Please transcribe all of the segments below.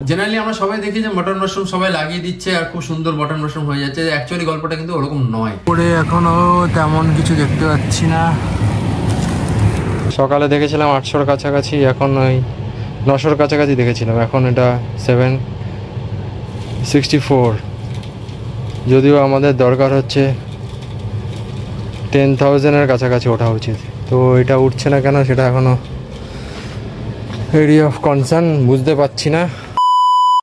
Generally আমরা সবাই দেখি যে মটন মাশরুম সবাই লাগিয়ে দিচ্ছে আর খুব সুন্দর মটন মাশরুম হয়ে যাচ্ছে। অ্যাকচুয়ালি গল্পটা কিন্তু ওরকম নয়। পরে এখনো তেমন কিছু দেখতে পাচ্ছি না। সকালে দেখেছিলাম 800-র কাছাকাছি, এখন ওই 900-র কাছাকাছি দেখেছিলাম, এখন এটা 764। যদিও আমাদের দরকার হচ্ছে 10,000-এর কাছাকাছি ওঠা উচিত, তো এটা উঠছে না কেন সেটা এখনো এরিয়া অফ কনসার্ন বুঝতে পারছি না।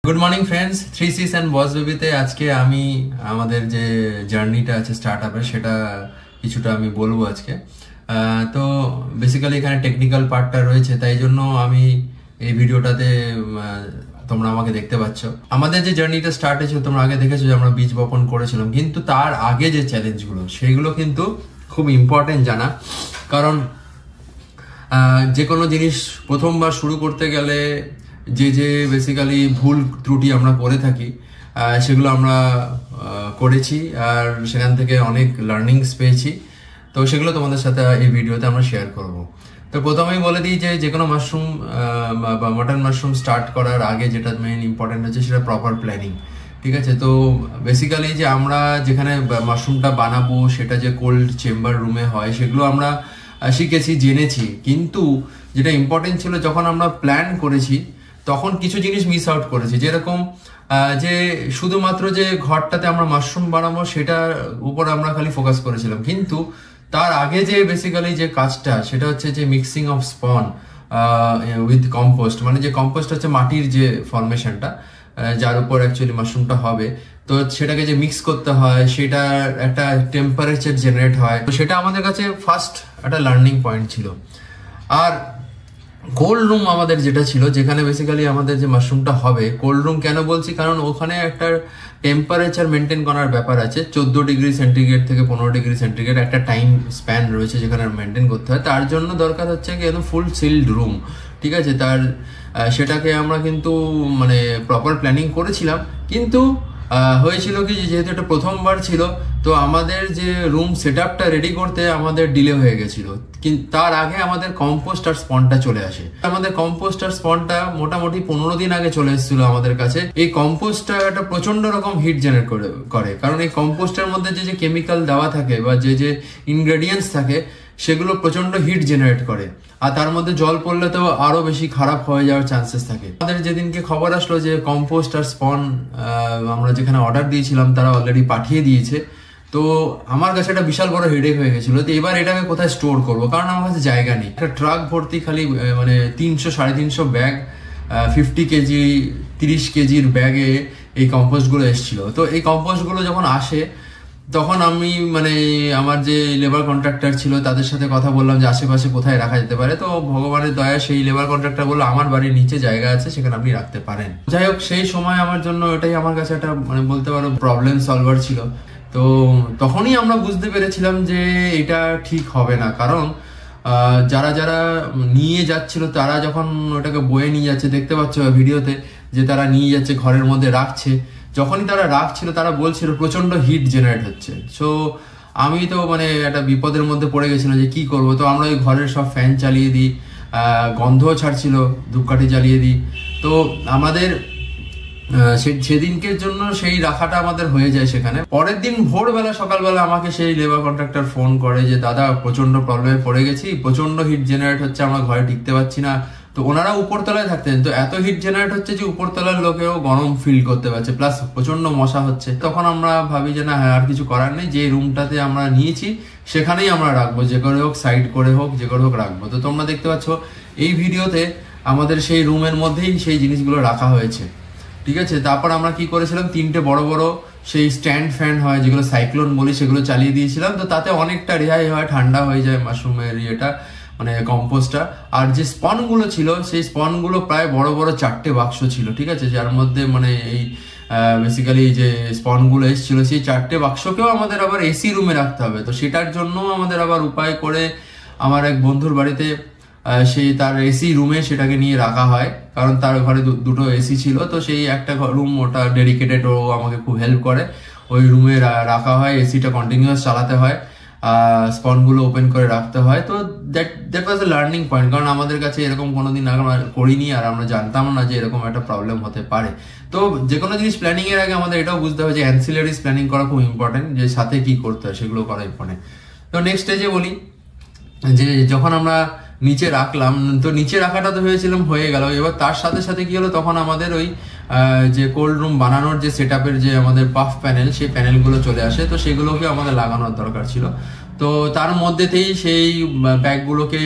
Good morning friends, 3Cs and boss বেবিতে আজকে আমি আমাদের যে জার্নিটা আছে স্টার্ট আপের সেটা কিছুটা আমি বলবো আজকে। তো বেসিক্যালি এখানে টেকনিক্যাল পার্টটা রয়েছে, তাই জন্য আমি এই ভিডিওটাতে তোমরা আমাকে দেখতে পাচ্ছ। আমাদের যে জার্নিটা স্টার্ট হয়েছিল তোমরা আগে দেখেছো যে আমরা বীজ বপন করেছিলাম, কিন্তু তার আগে যে চ্যালেঞ্জগুলো সেইগুলো কিন্তু খুব ইম্পর্টেন্ট জানা। কারণ যে কোনো জিনিস প্রথমবার শুরু করতে গেলে যে বেসিক্যালি ভুল ত্রুটি আমরা করে থাকি সেগুলো আমরা করেছি আর সেখান থেকে অনেক লার্নিংস পেয়েছি। তো সেগুলো তোমাদের সাথে এই ভিডিওতে আমরা শেয়ার করব। তো প্রথমেই বলে দিই যে কোনো মাশরুম বা মটন মাশরুম স্টার্ট করার আগে যেটা মেইন ইম্পর্টেন্ট হচ্ছে সেটা প্রপার প্ল্যানিং। ঠিক আছে, তো বেসিক্যালি যে আমরা যেখানে মাশরুমটা বানাবো সেটা যে কোল্ড চেম্বার রুমে হয় সেগুলো আমরা শিখেছি, জেনেছি, কিন্তু যেটা ইম্পর্টেন্ট ছিল যখন আমরা প্ল্যান করেছি তখন কিছু জিনিস মিস আউট করেছি। যেরকম যে শুধুমাত্র যে ঘরটাতে আমরা মাশরুম বানাবো সেটার উপর আমরা খালি ফোকাস করেছিলাম, কিন্তু তার আগে যে বেসিক্যালি যে কাজটা সেটা হচ্ছে যে mixing of spawn with compost, মানে যে কম্পোস্ট হচ্ছে মাটির যে ফরমেশনটা যার উপর অ্যাকচুয়ালি মাশরুমটা হবে, তো সেটাকে যে মিক্স করতে হয় সেটা একটা টেম্পারেচার জেনারেট হয়, তো সেটা আমাদের কাছে ফার্স্ট একটা লার্নিং পয়েন্ট ছিল। আর কোল্ড রুম আমাদের যেটা ছিল, যেখানে বেসিক্যালি আমাদের যে মাশরুমটা হবে, কোল্ড রুম কেন বলছি কারণ ওখানে একটা টেম্পারেচার মেনটেন করার ব্যাপার আছে। 14 ডিগ্রি সেন্টিগ্রেড থেকে 15 ডিগ্রি সেন্টিগ্রেড একটা টাইম স্প্যান রয়েছে যেখানে মেনটেন করতে হয়। তার জন্য দরকার হচ্ছে কি একদম ফুল সিল্ড রুম। ঠিক আছে, তার সেটাকে আমরা কিন্তু মানে প্রপার প্ল্যানিং করেছিলাম, কিন্তু হয়েছিল কি যেহেতু এটা প্রথমবার ছিল তো আমাদের যে রুম সেট আপটা রেডি করতে আমাদের ডিলে হয়ে গেছিল। কিন্তু তার আগে আমাদের কম্পোস্ট আর স্পনটা চলে আসে। আমাদের কম্পোস্ট আর স্পনটা মোটামুটি 15 দিন আগে চলে এসেছিল আমাদের কাছে। এই কম্পোস্টটা একটা প্রচন্ড রকম হিট জেনারেট করে, কারণ এই কম্পোস্টের মধ্যে যে কেমিক্যাল দেওয়া থাকে বা যে ইনগ্রেডিয়েন্টস থাকে সেগুলো প্রচন্ড হিট জেনারেট করে, আর তার মধ্যে জল পড়লে তো আরো বেশি খারাপ হয়ে যাওয়ার চান্সেস থাকে। আমাদের যেদিনকে খবর আসলো যে কম্পোস্ট আর স্পন আমরা যেখানে অর্ডার দিয়েছিলাম তারা অলরেডি পাঠিয়ে দিয়েছে, তো আমার কাছে একটা বিশাল বড় হেডেক হয়ে গেছিল। তো এবার এটাকে কোথায় স্টোর করবো, কারণ আমার কাছে জায়গা নেই। একটা ট্রাক ভর্তি খালি মানে 300-350 ব্যাগ, 50 কেজি 30 কেজির ব্যাগে এই কম্পোস্টগুলো এসেছিল। তো এই কম্পোস্টগুলো যখন আসে তখন আমি মানে আমার যে লেবার কন্ট্রাক্টর ছিল তাদের সাথে কথা বললাম যে আশেপাশে কোথায় রাখা যেতে পারে। তো ভগবানের দয়া সেই লেবার কন্ট্রাক্টর বললো আমার বাড়ির নিচে জায়গা আছে, সেখানে আপনি রাখতে পারেন। যাই হোক, সেই সময় আমার জন্য এটাই আমার কাছে একটা মানে বলতে পারো প্রবলেম সলভার ছিল। তো তখনই আমরা বুঝতে পেরেছিলাম যে এটা ঠিক হবে না, কারণ যারা যারা নিয়ে যাচ্ছিল তারা যখন ওটাকে বয়ে নিয়ে যাচ্ছে, দেখতে পাচ্ছ ভিডিওতে যে তারা নিয়ে যাচ্ছে ঘরের মধ্যে রাখছে, যখনই তারা রাখছিল তারা বলছিল প্রচন্ড হিট জেনারেট হচ্ছে। সো আমি তো মানে একটা বিপদের মধ্যে পড়ে গেছিলাম যে কি করব। তো আমরা ওই ঘরের সব ফ্যান চালিয়ে দিই, গন্ধও ছাড়ছিল, ধূপকাঠি জ্বালিয়ে দিই। তো আমাদের সেদিনকের জন্য সেই রাখাটা আমাদের হয়ে যায় সেখানে। পরের দিন ভোরবেলা সকালবেলা আমাকে সেই লেবার কন্ট্রাক্টর ফোন করে যে দাদা প্রচন্ড প্রবলেমে পড়ে গেছি, প্রচন্ড হিট জেনারেট হচ্ছে, আমরা ঘরে টিকতে পারছি না। তো ওনারা উপরতলায় থাকতেন, তো এত হিট জেনারেট হচ্ছে যে উপরতলার লোকেও গরম ফিল করতে পারছে, প্লাস প্রচন্ড মশা হচ্ছে। তখন আমরা ভাবি যে না, হ্যাঁ আর কিছু করার নেই, যে রুমটাতে আমরা নিয়েছি সেখানেই আমরা রাখবো, যে করে হোক সাইড করে হোক যে করে হোক রাখবো। তো তোমরা দেখতে পাচ্ছ এই ভিডিওতে আমাদের সেই রুমের মধ্যেই সেই জিনিসগুলো রাখা হয়েছে। ঠিক আছে, তারপর আমরা কি করেছিলাম, 3টে বড় বড় সেই স্ট্যান্ড ফ্যান হয় যেগুলো সাইক্লোন বলি, সেগুলো চালিয়ে দিয়েছিলাম। তো তাতে অনেকটা রেহাই হয়, ঠান্ডা হয়ে যায় মাশরুমের ইয়েটা মানে কম্পোস্টটা। আর যে স্পনগুলো ছিল সেই স্পনগুলো প্রায় বড় বড় 4টে বাক্স ছিল। ঠিক আছে, যার মধ্যে মানে এই বেসিক্যালি যে স্পনগুলো এসেছিল সেই 4টে বাক্সকেও আমাদের আবার এসি রুমে রাখতে হবে। তো সেটার জন্য আমাদের আবার উপায় করে আমার এক বন্ধুর বাড়িতে সেই তার এসি রুমে সেটাকে নিয়ে রাখা হয়, কারণ তার ঘরে দুটো এসি ছিল। তো সেই একটা রুম ওটা ডেডিকেটেড, ও আমাকে খুব হেল্প করে, ওই রুমে রাখা হয়, এসিটা কন্টিনিউয়াস চালাতে হয়। স্পনগুলো ওপেন করে রাখতে হয়। তো that was A learning point, কারণ আমাদের কাছে এরকম কোনোদিন আগে করিনি আর আমরা জানতাম না যে এরকম একটা প্রবলেম হতে পারে। তো যে কোনো জিনিস প্ল্যানিং এর আগে আমাদের এটাও বুঝতে হবে যে অ্যান্সিলারিজ প্ল্যানিং করা খুব ইম্পর্টেন্ট, যে সাথে কি করতে হয় সেগুলো করা ইম্পর্টেন্ট। তো নেক্সট স্টেজে বলি যে যখন আমরা নিচে রাখলাম, তো নিচে রাখাটা তো হয়ে গেল, এবার তার সাথে সাথে কি হলো, তখন আমাদের ওই যে কোল্ড রুম বানানোর যে সেট আপের যে আমাদের পাফ প্যানেল, সেই প্যানেলগুলো চলে আসে। তো সেগুলোকে আমাদের লাগানোর দরকার ছিল। তো তার মধ্যেতেই সেই ব্যাগগুলোকে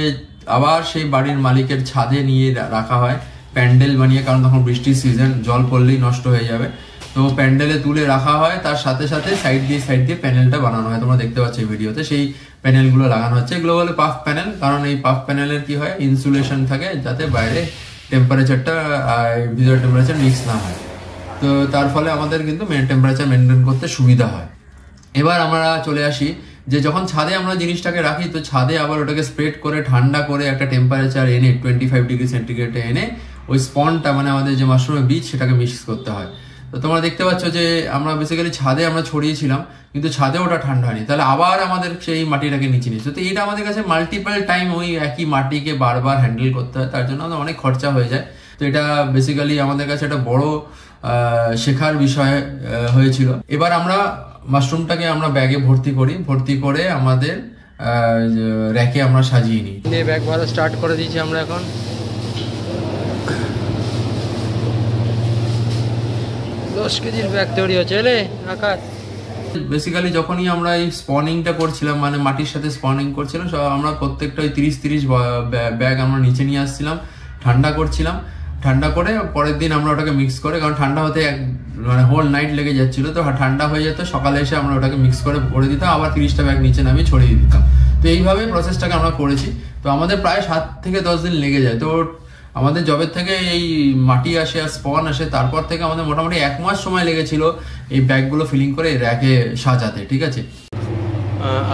আবার সেই বাড়ির মালিকের ছাদে নিয়ে রাখা হয় প্যান্ডেল বানিয়ে, কারণ তখন বৃষ্টির সিজন, জল পড়লেই নষ্ট হয়ে যাবে। তো প্যান্ডেলে তুলে রাখা হয়, তার সাথে সাথে সাইড দিয়ে প্যানেলটা বানানো হয়। তোমরা দেখতে পাচ্ছ এই ভিডিওতে সেই প্যানেলগুলো লাগানো হচ্ছে। এগুলো বলে পাফ প্যানেল, কারণ এই পাফ প্যানেলের কি হয়, ইনসুলেশন থাকে যাতে বাইরে টেম্পারেচারটা ভিতরে টেম্পারেচার মিক্স না হয়। তো তার ফলে আমাদের কিন্তু টেম্পারেচার মেনটেন করতে সুবিধা হয়। এবার আমরা চলে আসি যে যখন ছাদে আমরা জিনিসটাকে রাখি, তো ছাদে আবার ওটাকে স্প্রেড করে ঠান্ডা করে একটা টেম্পারেচার এনে 25 ডিগ্রি সেন্টিগ্রেডে এনে ওই স্পনটা মানে আমাদের যে মাশরুমের বীজ সেটাকে মিক্স করতে হয়। তো তোমরা দেখতে পাচ্ছ যে আমরা বেসিক্যালি ছাদে আমরা ছড়িয়েছিলাম, কিন্তু ছাদে ওটা ঠান্ডা হয়নি, তাহলে আবার আমাদের সেই মাটিটাকে নিচে নিচ্ছে। তো এটা আমাদের কাছে মাল্টিপল টাইম ওই একই মাটিকে বারবার হ্যান্ডেল করতে হয়, তার জন্য অনেক খরচা হয়ে যায়। তো এটা বেসিক্যালি আমাদের কাছে একটা বড় শেখার বিষয় হয়েছিল। এবার আমরা মাশরুমটাকে আমরা ব্যাগে ভর্তি করে আমাদের র্যাকে আমরা সাজিয়ে নিই। ব্যাগ ভরা স্টার্ট করে দিয়েছি আমরা এখন। দশ কেজির ব্যাগ তৈরি হচ্ছে রে আকাশ। বেসিক্যালি যখনই আমরা এই স্পনিংটা করছিলাম, মানে মাটির সাথে স্পনিং করছিলাম, আমরা প্রত্যেকটা ওই 30 ব্যাগ আমরা নিচে নিয়ে আসছিলাম, ঠান্ডা করছিলাম। ঠান্ডা করে পরের দিন আমরা ওটাকে মিক্স করে, কারণ ঠান্ডা হতে মানে হোল নাইট লেগে যাচ্ছিল, তো ঠান্ডা হয়ে যেত, সকালে এসে আমরা ওটাকে মিক্স করে দিতাম, আবার 30টা ব্যাগ নিচে নামিয়ে ছড়িয়ে দিতাম। তো এইভাবে প্রসেসটাকে আমরা করেছি। তো আমাদের প্রায় 7 থেকে 10 দিন লেগে যায়। তো আমাদের জবের থেকে এই মাটি আসে আর স্পন আসে, তারপর থেকে আমাদের মোটামুটি 1 মাস সময় লেগেছিল এই ব্যাগগুলো ফিলিং করে র্যাকে সাজাতে। ঠিক আছে,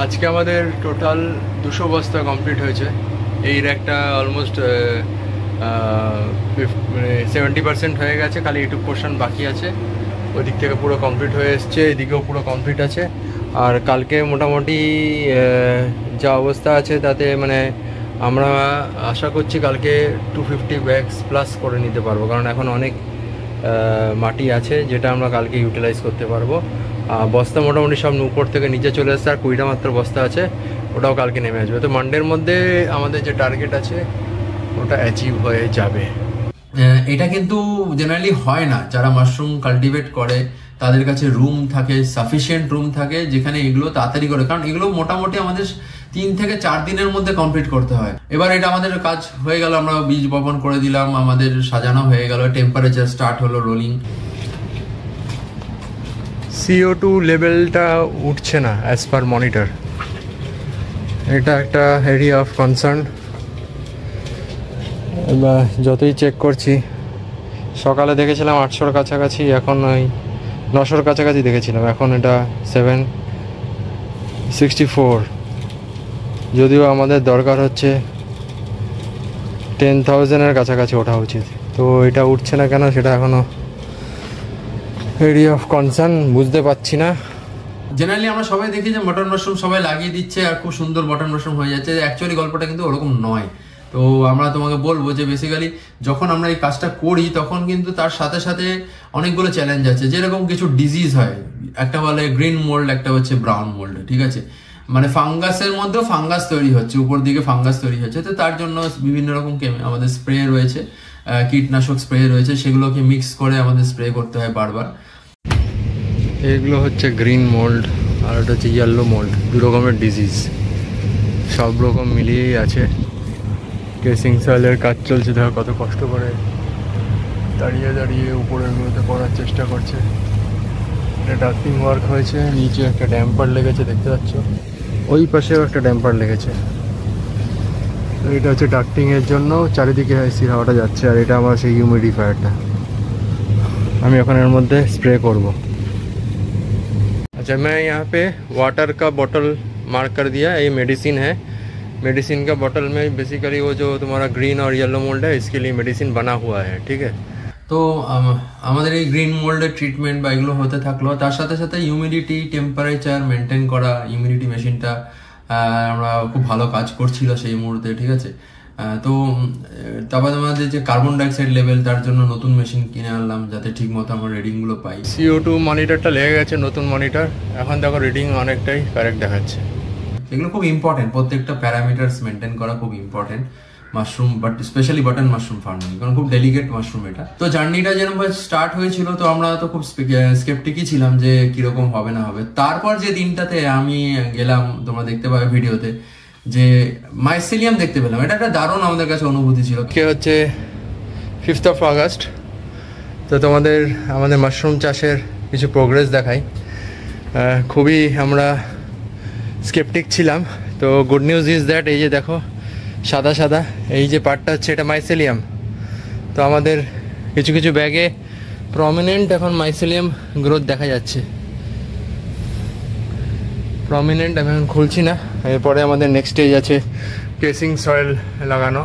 আজকে আমাদের টোটাল 200 বস্তা কমপ্লিট হয়েছে। এই র্যাকটা অলমোস্ট 70% হয়ে গেছে, খালি একটু পোর্শন বাকি আছে। ওই দিক থেকে পুরো কমপ্লিট হয়ে এসছে, এদিকেও পুরো কমপ্লিট আছে। আর কালকে মোটামুটি যা অবস্থা আছে তাতে মানে আমরা আশা করছি কালকে 250 ব্যাগস প্লাস করে নিতে পারবো, কারণ এখন অনেক মাটি আছে যেটা আমরা কালকে ইউটিলাইজ করতে পারবো। বস্তা মোটামুটি সব উপর থেকে নিচে চলে আসছে, আর 20টা মাত্র বস্তা আছে, ওটাও কালকে নেমে আসবে। তো মানডের মধ্যে আমাদের যে টার্গেট আছে ওটা অ্যাচিভ হয়ে যাবে। এটা কিন্তু জেনারেলি হয় না। যারা মাশরুম কাল্টিভেট করে তাদের কাছে রুম থাকে, সাফিসিয়েন্ট রুম থাকে, যেখানে এগুলো তাড়াতাড়ি করে, কারণ এগুলো মোটামুটি আমাদের 3 থেকে 4 দিনের মধ্যে কমপ্লিট করতে হয়। এবার এটা আমাদের কাজ হয়ে গেল, আমরা বীজ বপন করে দিলাম, আমাদের সাজানো হয়ে গেল, টেম্পারেচার স্টার্ট হলো রোলিং। CO2 লেভেলটা উঠছে না অ্যাজ পার মনিটর, এটা একটা এরিয়া অফ কনসার্ন। এবার যতই চেক করছি, সকালে দেখেছিলাম 800-র কাছাকাছি, এখন ওই 900-র কাছাকাছি দেখেছিলাম, এখন এটা 764। যদিও আমাদের দরকার হচ্ছে 10,000-এর কাছাকাছি ওঠা উচিত। তো এটা উঠছে না কেন সেটা এখনও এরিয়া অফ কনসার্ন, বুঝতে পারছি না। জেনারেলি আমরা সবাই দেখি যে বাটন মাশরুম সবাই লাগিয়ে দিচ্ছে আর খুব সুন্দর বাটন মাশরুম হয়ে যাচ্ছে। অ্যাকচুয়ালি গল্পটা কিন্তু ওরকম নয়। তো আমরা তোমাকে বলবো যে বেসিক্যালি যখন আমরা এই কাজটা করি তখন কিন্তু তার সাথে সাথে অনেকগুলো চ্যালেঞ্জ আছে। যেরকম কিছু ডিজিজ হয়, একটা বলে গ্রিন মোল্ড, একটা হচ্ছে ব্রাউন মোল্ড। ঠিক আছে, মানে ফাঙ্গাসের মধ্যেও ফাঙ্গাস তৈরি হচ্ছে, উপর দিকে ফাঙ্গাস তৈরি হচ্ছে। তো তার জন্য বিভিন্ন রকম আমাদের স্প্রে রয়েছে, কীটনাশক স্প্রে রয়েছে, সেগুলোকে মিক্স করে আমাদের স্প্রে করতে হয় বারবার। এগুলো হচ্ছে গ্রিন মোল্ড আর ওটা হচ্ছে ইয়েলো মোল্ড, 2 রকমের ডিজিজ, সব রকম মিলিয়েই আছে। কেসিং সয়েলের কাজ চলছে, দেখো কত কষ্ট করে দাঁড়িয়ে দাঁড়িয়ে উপরের গুলোতে করার চেষ্টা করছে। এটা ডাস্টিং ওয়ার্ক হয়েছে, নিচে একটা ড্যাম্পার লেগেছে দেখতে পাচ্ছ, ওই পাশেও একটা ড্যাম্পার লেগেছে। তো এটা হচ্ছে ডাক্টিংয়ের জন্য, চারিদিকে এসির হাওয়াটা যাচ্ছে। আর এটা আমার সেই হিউমিডিফায়ারটা, আমি এখন এর মধ্যে স্প্রে করব। अच्छा, मैं यहाँ पे वाटर का बॉटल मार्क कर दिया, ये मेडिसिन है। मेडिसिन का बॉटल में बेसिकली वो जो तुम्हारा ग्रीन और येलो मोल्ड है, इसके लिए मेडिसिन बना हुआ है। ठीक है, তো আমাদের এই গ্রিন মোল্ডের ট্রিটমেন্ট বা এগুলো হতে থাকলো, তার সাথে সাথে হিউমিডিটি টেম্পারেচার মেনটেন করা, হিউমিডিটি মেশিনটা আমরা খুব ভালো কাজ করছিল সেই মুহূর্তে, ঠিক আছে। তো তারপর আমাদের যে কার্বন ডাইঅক্সাইড লেভেল, তার জন্য নতুন মেশিন কিনে আনলাম যাতে ঠিক মতো আমরা রিডিংগুলো পাই। CO2 মনিটরটা লেগে গেছে, নতুন মনিটর, এখন দেখো রিডিং অনেকটাই কারেক্ট দেখাচ্ছে। এগুলো খুব ইম্পর্টেন্ট, প্রত্যেকটা প্যারামিটার্স মেনটেন করা খুব important mushroom, but specially button mushroom farming, কারণ খুব ডেলিকেট মাশরুম এটা। তো জার্নিটা যেরকম স্টার্ট হয়েছিল, তো আমরা তো খুব স্কেপটিকই ছিলাম যে কিরকম হবে না হবে। তারপর যে দিনটাতে আমি গেলাম, তোমরা দেখতে পাবে ভিডিওতে, যে মাইসেলিয়াম দেখতে পেলাম, এটা একটা দারুণ আমাদের কাছে অনুভূতি ছিল। কে হচ্ছে 5th of August, তো আমাদের মাশরুম চাষের কিছু প্রোগ্রেস দেখাই। খুবই আমরা স্কেপটিক ছিলাম, তো গুড নিউজ ইজ দ্যাট এই যে দেখো সাদা সাদা এই যে পার্টটা হচ্ছে এটা মাইসেলিয়াম। তো আমাদের কিছু কিছু ব্যাগে প্রমিনেন্ট এখন মাইসেলিয়াম গ্রোথ দেখা যাচ্ছে, প্রমিনেন্ট। আমি এখন খুলছি না, এরপরে আমাদের নেক্সট স্টেজ আছে কেসিং সয়েল লাগানো।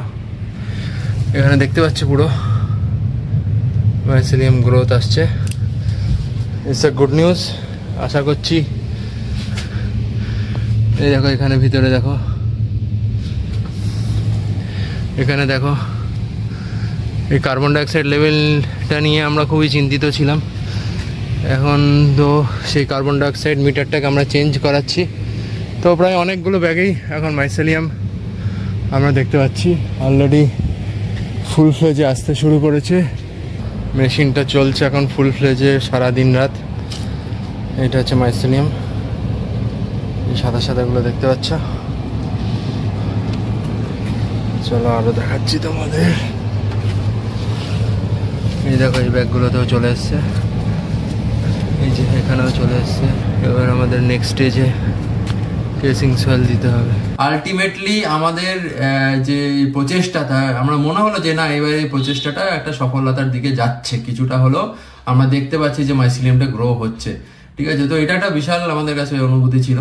এখানে দেখতে পাচ্ছি পুরো মাইসেলিয়াম গ্রোথ আসছে, ইটস আ গুড নিউজ। আশা করছি এই দেখো এখানে ভিতরে দেখো, এখানে দেখো এই কার্বন ডাইঅক্সাইড লেভেলটা নিয়ে আমরা খুবই চিন্তিত ছিলাম। এখন তো সেই কার্বন ডাইঅক্সাইড মিটারটাকে আমরা চেঞ্জ করাচ্ছি। তো প্রায় অনেকগুলো ব্যাগেই এখন মাইসেলিয়াম আমরা দেখতে পাচ্ছি অলরেডি ফুল ফ্লেজে আসতে শুরু করেছে। মেশিনটা চলছে এখন ফুল ফ্লেজে সারা দিন রাত। এটা হচ্ছে মাইসেলিয়াম, এই সাদা সাদাগুলো দেখতে পাচ্ছ। চলো আরো দেখাচ্ছি তোমাদের। এই দেখো এই ব্যাগগুলোতেও চলে এসছে, এই যে এখানেও চলে এসছে। এবার আমাদের নেক্সট স্টেজে কেসিং সয়েল দিতে হবে। আলটিমেটলি আমাদের যে প্রচেষ্টাটা, আমরা মনে হলো যে না এবার এই প্রচেষ্টাটা একটা সফলতার দিকে যাচ্ছে, কিছুটা হলো আমরা দেখতে পাচ্ছি যে মাইসেলিয়ামটা গ্রো হচ্ছে, ঠিক আছে। তো এটা একটা বিশাল আমাদের কাছে অনুভূতি ছিল,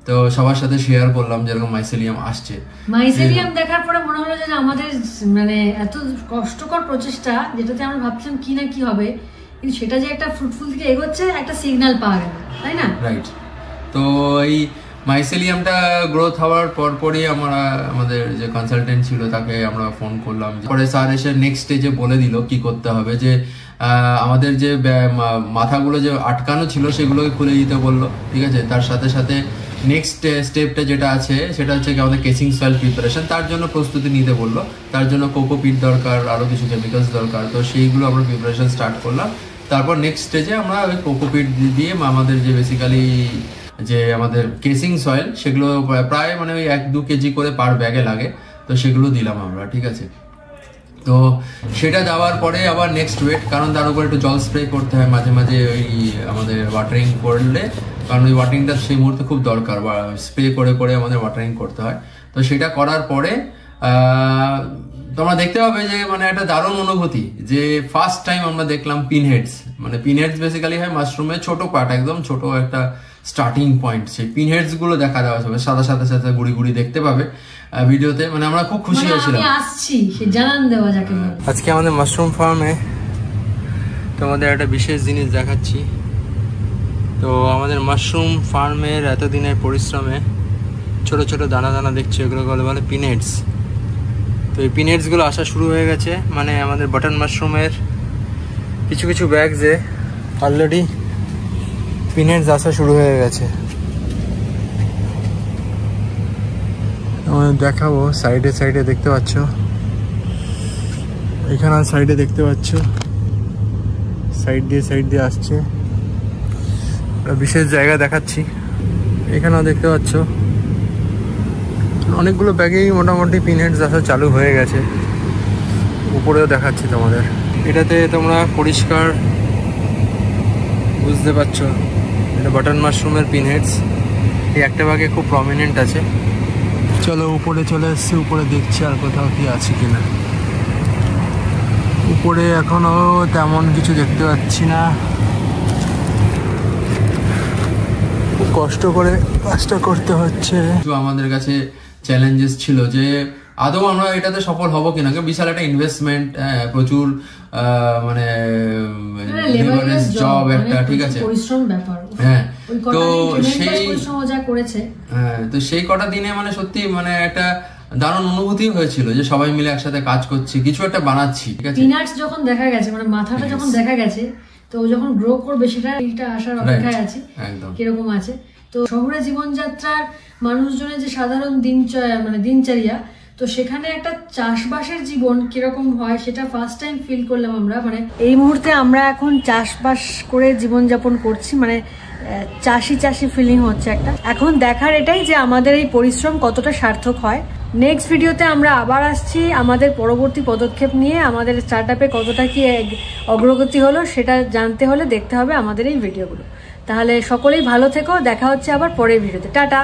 তো সবার সাথে শেয়ার করলাম যেরকম মাইসেলিয়াম আসছে। মাইসেলিয়াম দেখার পরে মনে হলো যে আমাদের মানে এত কষ্টকর প্রচেষ্টা, যেটাতে আমরা ভাবছিলাম কি না কি হবে, কিন্তু সেটা যে একটা ফ্রুটফুল দিকে এগোচ্ছে একটা সিগন্যাল পাওয়া গেল, তাই না? রাইট। তো এই মাইসেলিয়ামটা গ্রোথ হওয়ার পরপরই আমাদের যে কনসালটেন্ট ছিল তাকে আমরা ফোন করলাম, পরে স্যার এসে নেক্সট স্টেজে বলে দিল কি করতে হবে, যে আমাদের যে মাথাগুলো যে আটকানো ছিল সেগুলোকে খুলে দিতে বললো, ঠিক আছে। তার সাথে সাথে নেক্সট স্টেপটা যেটা আছে সেটা হচ্ছে কি আমাদের কেসিং সয়েল প্রিপারেশন, তার জন্য প্রস্তুতি নিতে বললো। তার জন্য কোকোপিট দরকার, আরও কিছু কেমিক্যালস দরকার, তো সেইগুলো আমরা প্রিপারেশন স্টার্ট করলাম। তারপর নেক্সট স্টেজে আমরা ওই কোকোপিট দিয়ে আমাদের যে বেসিক্যালি যে আমাদের কেসিং সয়েল, সেগুলো প্রায় মানে ওই 1-2 কেজি করে পার ব্যাগে লাগে, তো সেগুলো দিলাম আমরা, ঠিক আছে। তো সেটা দেওয়ার পরে আবার নেক্সট ওয়েট, কারণ তার উপর একটু জল স্প্রে করতে হয় মাঝে মাঝে ওই আমাদের ওয়াটারিং করলে, কারণ ওই ওয়াটারিংটা সেই মুহূর্তে খুব দরকার, বা স্প্রে করে করে আমাদের ওয়াটারিং করতে হয়। তো সেটা করার পরে তোমরা দেখতে পাবে যে মানে একটা দারুণ অনুভূতি, যে ফার্স্ট টাইম আমরা দেখলাম পিনহেডস। মানে পিনহেডস বেসিক্যালি হয় মাশরুমের ছোট পার্ট, একদম ছোট একটা স্টার্টিং পয়েন্ট। সেই পিনহেডস গুলো দেখা দেওয়া যাবে, সাদা সাদা সাদা গুড়ি গুড়ি দেখতে পাবে ভিডিওতে। মানে আমরা খুব খুশি হয়েছিলাম। আজকে আমাদের মাশরুম ফার্মে তোমাদের একটা বিশেষ জিনিস দেখাচ্ছি। তো আমাদের মাশরুম ফার্মের এতদিনের পরিশ্রমে ছোট ছোট দানা দানা দেখছো, এগুলো বলে পিনহেডস। তো এই পিনহেডসগুলো আসা শুরু হয়ে গেছে, মানে আমাদের বাটন মাশরুমের কিছু কিছু ব্যাগসে অলরেডি পিনহেডস আসা শুরু হয়ে গেছে। আমাদের দেখাবো, সাইডে সাইডে দেখতে পাচ্ছ, এখানে সাইডে দেখতে পাচ্ছ, সাইড দিয়ে আসছে। বিশেষ জায়গা দেখাচ্ছি, এখানেও দেখতে পাচ্ছ অনেকগুলো ব্যাগেই মোটামুটি পিনহেডস আসা চালু হয়ে গেছে। উপরেও দেখাচ্ছি তোমাদের, এটাতে তোমরা পরিষ্কার বুঝতে পারছো এটা বাটন মাশরুমের পিনহেডস। এই একটা ব্যাগে খুব প্রমিনেন্ট আছে। চলো উপরে চলে এসছি, উপরে দেখছি আর কোথাও কি আছে কিনা। উপরে এখনো তেমন কিছু দেখতে পাচ্ছি না, খুব কষ্ট করে কাজটা করতে হচ্ছে। আমাদের কাছে চ্যালেঞ্জেস ছিল যে আদৌ আমরা এটাতে সফল হব কিনা, বিশাল একটা ইনভেস্টমেন্ট, প্রচুর মানে জব একটা, ঠিক আছে, পরিশ্রম ব্যাপার। হ্যাঁ। তো সেই যা করেছে, হ্যাঁ, তো সেই কটা দিনে মানে সত্যি মানে একটা দারুণ অনুভূতি হয়েছিল যে সবাই মিলে একসাথে কাজ করছি, কিছু একটা বানাচ্ছি। ঠিক আছে, পিনাটস যখন দেখা গেছে, মানে মাথাটা যখন দেখা গেছে, তো যখন গ্রো করবে সেটা আসার অপেক্ষায় আছি কিরকম আছে। তো শহুরে জীবনযাত্রার মানুষজনের যে সাধারণ দিনচর্যা, তো সেখানে একটা চাষবাসের জীবন কিরকম হয় সেটা ফার্স্ট টাইম ফিল করলাম আমরা। মানে এই মুহূর্তে আমরা এখন চাষবাস করে জীবনযাপন করছি, মানে চাষি ফিলিং হচ্ছে একটা। এখন দেখার এটাই যে আমাদের এই পরিশ্রম কতটা সার্থক হয়। নেক্সট ভিডিওতে আমরা আবার আসছি আমাদের পরবর্তী পদক্ষেপ নিয়ে। আমাদের স্টার্টআপে কতটা কি অগ্রগতি হলো সেটা জানতে হলে দেখতে হবে আমাদের এই ভিডিওগুলো। তাহলে সকলেই ভালো থেকো, দেখা হচ্ছে আবার পরের ভিডিওতে। টাটা।